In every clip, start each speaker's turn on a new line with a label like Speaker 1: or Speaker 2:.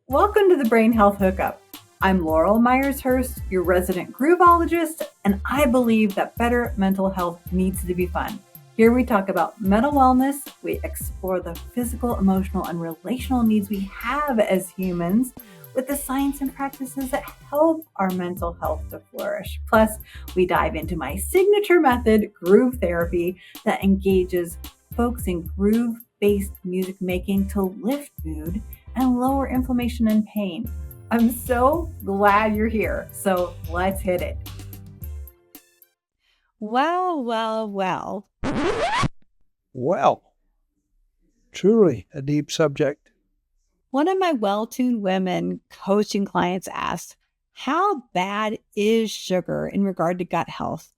Speaker 1: Welcome to the Brain Health Hookup. I'm Laurel Myers Hurst, your resident groovologist, and I believe that better mental health needs to be fun. Here we talk about mental wellness, we explore the physical, emotional, and relational needs we have as humans with the science and practices that help our mental health to flourish. Plus, we dive into my signature method, groove therapy, that engages folks in groove-based music making to lift mood and lower inflammation and pain. I'm so glad you're here. So let's hit it.
Speaker 2: Well.
Speaker 3: Well, truly a deep subject.
Speaker 2: One of my well-tuned women coaching clients asked, how bad is sugar in regard to gut health?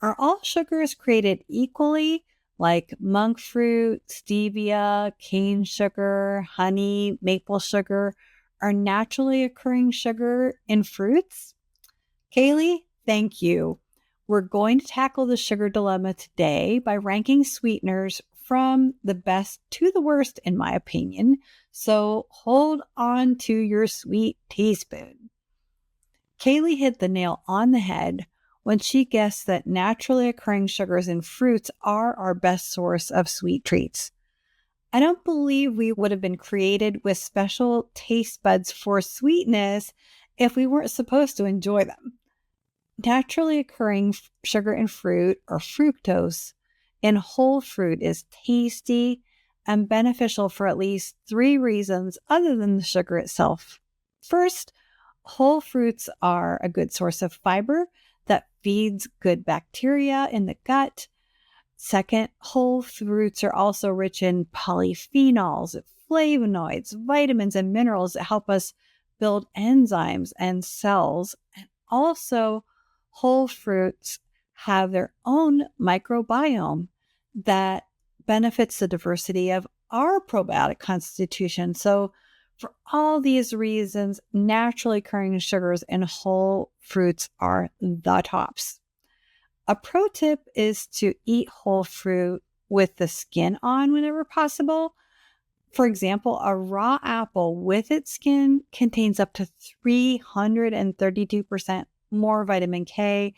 Speaker 2: Are all sugars created equally, like monk fruit, stevia, cane sugar, honey, maple sugar, are naturally occurring sugar in fruits? Kaylee, thank you. We're going to tackle the sugar dilemma today by ranking sweeteners from the best to the worst, in my opinion. So hold on to your sweet teaspoon. Kaylee hit the nail on the head when she guessed that naturally occurring sugars in fruits are our best source of sweet treats. I don't believe we would have been created with special taste buds for sweetness if we weren't supposed to enjoy them. Naturally occurring sugar in fruit, or fructose, in whole fruit is tasty and beneficial for at least 3 reasons other than the sugar itself. First, whole fruits are a good source of fiber that feeds good bacteria in the gut. Second, whole fruits are also rich in polyphenols, flavonoids, vitamins, and minerals that help us build enzymes and cells. And also, whole fruits have their own microbiome that benefits the diversity of our probiotic constitution. So for all these reasons, naturally occurring sugars in whole fruits are the tops. A pro tip is to eat whole fruit with the skin on whenever possible. For example, a raw apple with its skin contains up to 332% more vitamin K,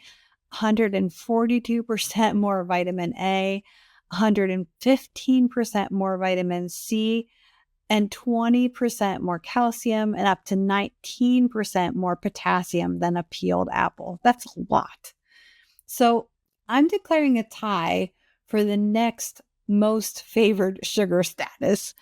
Speaker 2: 142% more vitamin A, 115% more vitamin C, and 20% more calcium, and up to 19% more potassium than a peeled apple. That's a lot. So I'm declaring a tie for the next most favored sugar status.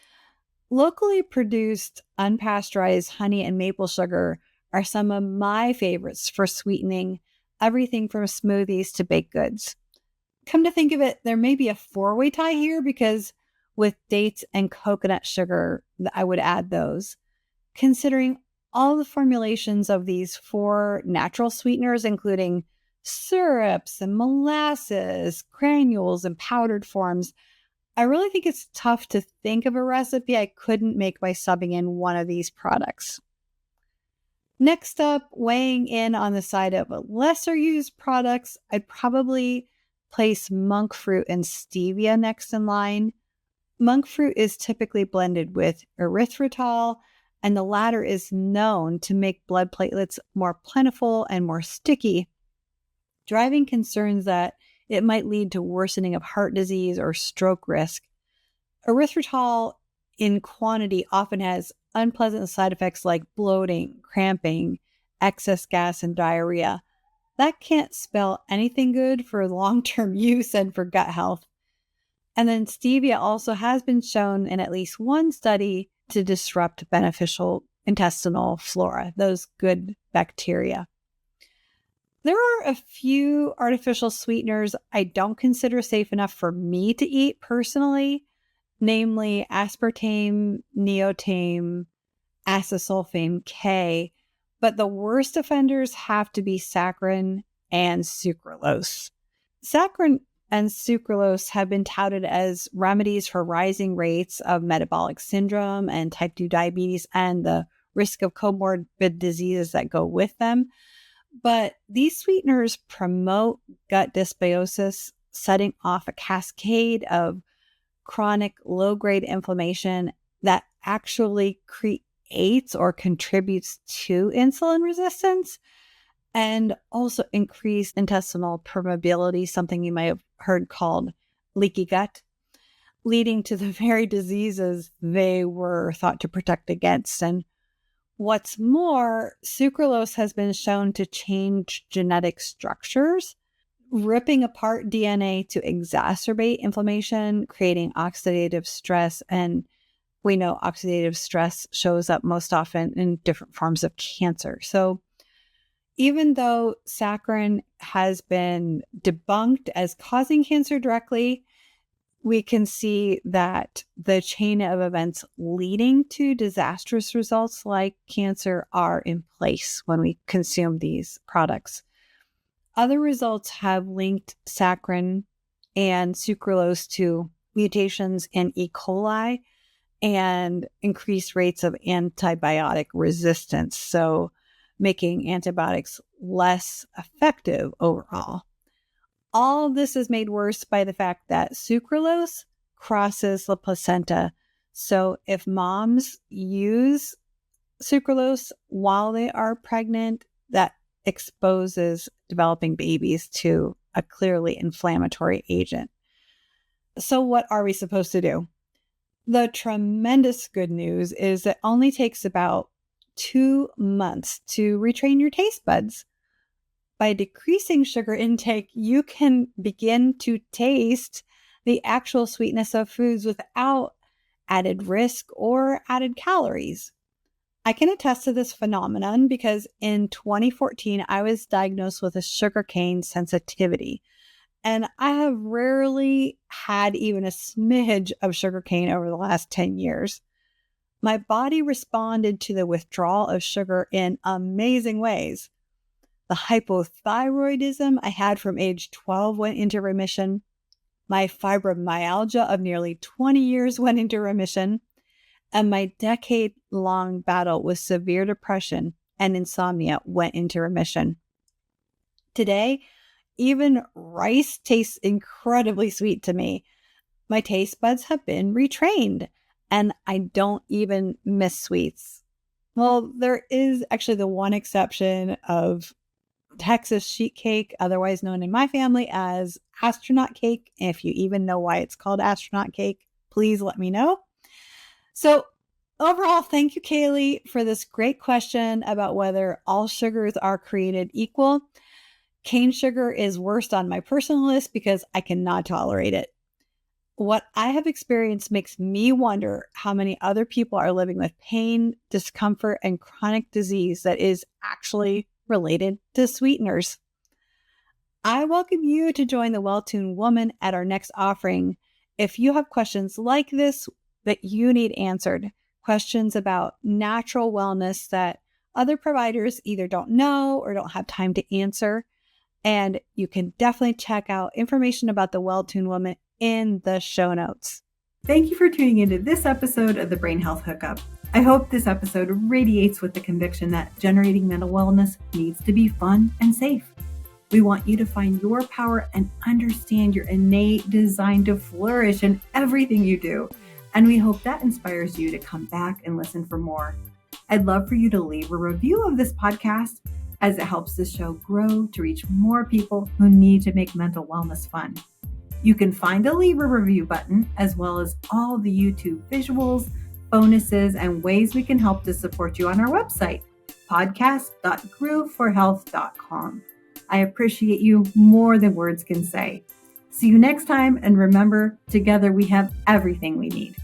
Speaker 2: Locally produced unpasteurized honey and maple sugar are some of my favorites for sweetening everything from smoothies to baked goods. Come to think of it, there may be a 4-way tie here because with dates and coconut sugar, I would add those. Considering all the formulations of these 4 natural sweeteners, including syrups and molasses, granules, and powdered forms, I really think it's tough to think of a recipe I couldn't make by subbing in one of these products. Next up, weighing in on the side of lesser used products, I'd probably place monk fruit and stevia next in line. Monk fruit is typically blended with erythritol, and the latter is known to make blood platelets more plentiful and more sticky, driving concerns that it might lead to worsening of heart disease or stroke risk. Erythritol in quantity often has unpleasant side effects like bloating, cramping, excess gas, and diarrhea. That can't spell anything good for long-term use and for gut health. And then stevia also has been shown in at least one study to disrupt beneficial intestinal flora, those good bacteria. There are a few artificial sweeteners I don't consider safe enough for me to eat personally, namely aspartame, neotame, acesulfame K, but the worst offenders have to be saccharin and sucralose. Saccharin and sucralose have been touted as remedies for rising rates of metabolic syndrome and type 2 diabetes and the risk of comorbid diseases that go with them. But these sweeteners promote gut dysbiosis, setting off a cascade of chronic low-grade inflammation that actually create creates or contributes to insulin resistance, and also increased intestinal permeability, something you might have heard called leaky gut, leading to the very diseases they were thought to protect against. And what's more, sucralose has been shown to change genetic structures, ripping apart DNA to exacerbate inflammation, creating oxidative stress. And we know oxidative stress shows up most often in different forms of cancer. So even though saccharin has been debunked as causing cancer directly, we can see that the chain of events leading to disastrous results like cancer are in place when we consume these products. Other results have linked saccharin and sucralose to mutations in E. coli and increased rates of antibiotic resistance, so making antibiotics less effective overall. All this is made worse by the fact that sucralose crosses the placenta. So if moms use sucralose while they are pregnant, that exposes developing babies to a clearly inflammatory agent. So what are we supposed to do? The tremendous good news is it only takes about 2 months to retrain your taste buds. By decreasing sugar intake, you can begin to taste the actual sweetness of foods without added risk or added calories. I can attest to this phenomenon because in 2014, I was diagnosed with a sugarcane sensitivity, and I have rarely had even a smidge of sugarcane over the last 10 years. My body responded to the withdrawal of sugar in amazing ways. The hypothyroidism I had from age 12 went into remission. My fibromyalgia of nearly 20 years went into remission. And my decade-long battle with severe depression and insomnia went into remission. Today, even rice tastes incredibly sweet to me. My taste buds have been retrained, and I don't even miss sweets. Well, there is actually the one exception of Texas sheet cake, otherwise known in my family as astronaut cake. If you even know why it's called astronaut cake, please let me know. So overall, thank you, Kaylee, for this great question about whether all sugars are created equal. Cane sugar is worst on my personal list because I cannot tolerate it. What I have experienced makes me wonder how many other people are living with pain, discomfort, and chronic disease that is actually related to sweeteners. I welcome you to join the Well-Tuned Woman at our next offering. If you have questions like this that you need answered, questions about natural wellness that other providers either don't know or don't have time to answer, and you can definitely check out information about the Well-Tuned Woman in the show notes.
Speaker 1: Thank you for tuning into this episode of the Brain Health Hookup. I hope this episode radiates with the conviction that generating mental wellness needs to be fun and safe. We want you to find your power and understand your innate design to flourish in everything you do. And we hope that inspires you to come back and listen for more. I'd love for you to leave a review of this podcast as it helps the show grow to reach more people who need to make mental wellness fun. You can find the leave a review button as well as all the YouTube visuals, bonuses, and ways we can help to support you on our website, podcast.grooveforhealth.com. I appreciate you more than words can say. See you next time, and remember, together we have everything we need.